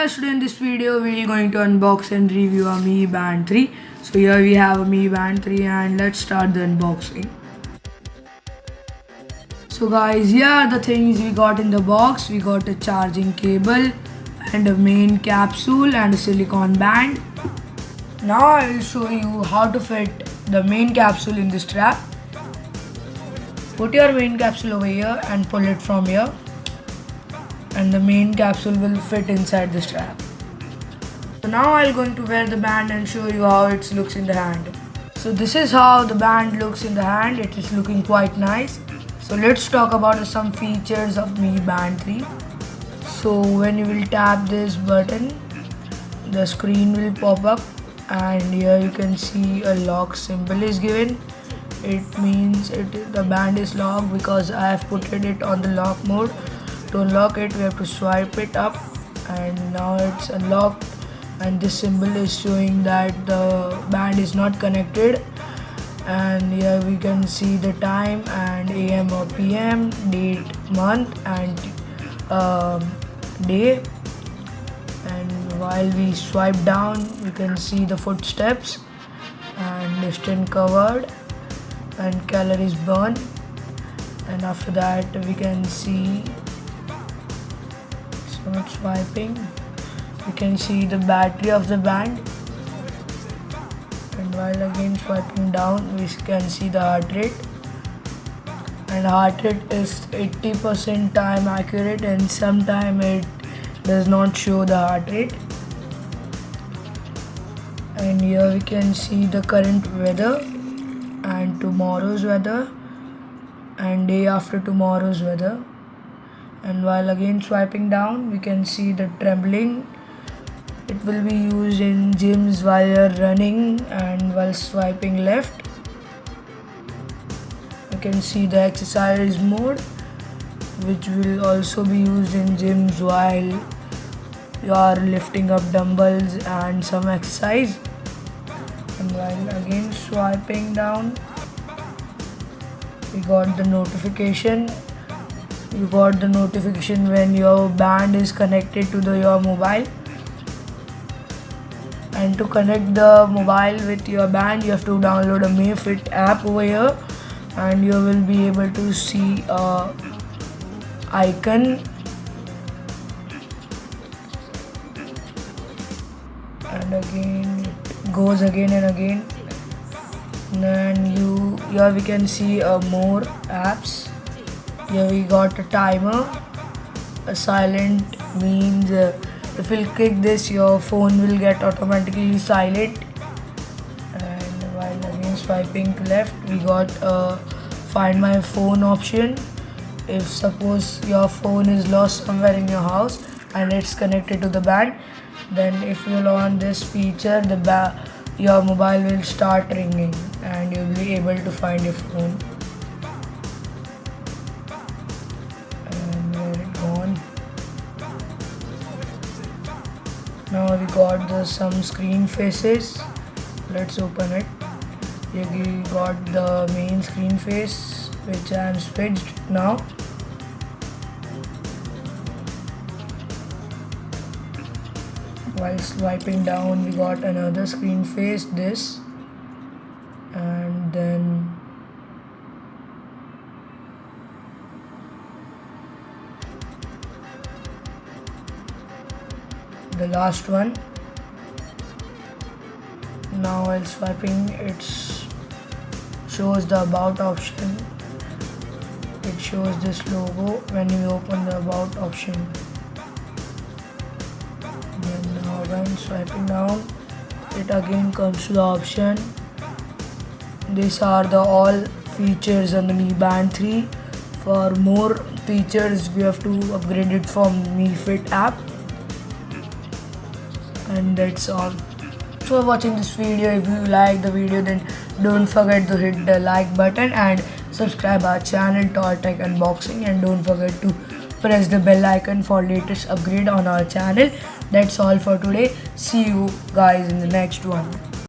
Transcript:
guys, today in this video we are going to unbox and review a Mi Band 3. So here we have a Mi Band 3 and let's start the unboxing. So guys, here are the things we got in the box. We got a charging cable and a main capsule and a silicone band. Now I will show you how to fit the main capsule in this strap. Put your main capsule over here and pull it from here, and the main capsule will fit inside the strap. So now I'm going to wear the band and show you how it looks in the hand. So this is how the band looks in the hand. It is looking quite nice. So let's talk about some features of Mi Band 3. So when you will tap this button, the screen will pop up, and here you can see a lock symbol is given. It means the band is locked because I have put it on the lock mode. To unlock it, we have to swipe it up, and now it's unlocked, and this symbol is showing that the band is not connected. And here we can see the time and AM or PM, date, month and day. And while we swipe down, we can see the footsteps and distance covered and calories burned. And after that we can see, so swiping, you can see the battery of the band, and while again swiping down we can see the heart rate, and heart rate is 80% time accurate, and sometime it does not show the heart rate. And here we can see the current weather and tomorrow's weather and day after tomorrow's weather. And while again swiping down, we can see the trembling. It will be used in gyms while you're running and while swiping left. You can see the exercise mode, which will also be used in gyms while you are lifting up dumbbells and some exercise. And while again swiping down, we got the notification. You got the notification when your band is connected to your mobile. And to connect the mobile with your band, you have to download a MiFit app over here, and you will be able to see a icon, and again it goes again and again. And then here we can see more apps. Here we got a timer. A silent means if you click this, your phone will get automatically silent. And while again swiping to left, we got a find my phone option. If suppose your phone is lost somewhere in your house and it's connected to the band, then if you on this feature, your mobile will start ringing and you'll be able to find your phone. And where it gone? Now we got some screen faces. Let's open it. Here we got the main screen face, which I am switched now. While swiping down, we got another screen face, this, and then the last one. Now while swiping, it shows the about option. It shows this logo when you open the about option. Then now when swiping down, it again comes to the option. These are the all features on the Mi Band 3. For more features, we have to upgrade it from MiFit app. And that's all. Thanks for watching this video. If you like the video, then don't forget to hit the like button and subscribe our channel Toy Tech Unboxing, and don't forget to press the bell icon for latest upgrade on our channel. That's all for today. See you guys in the next one.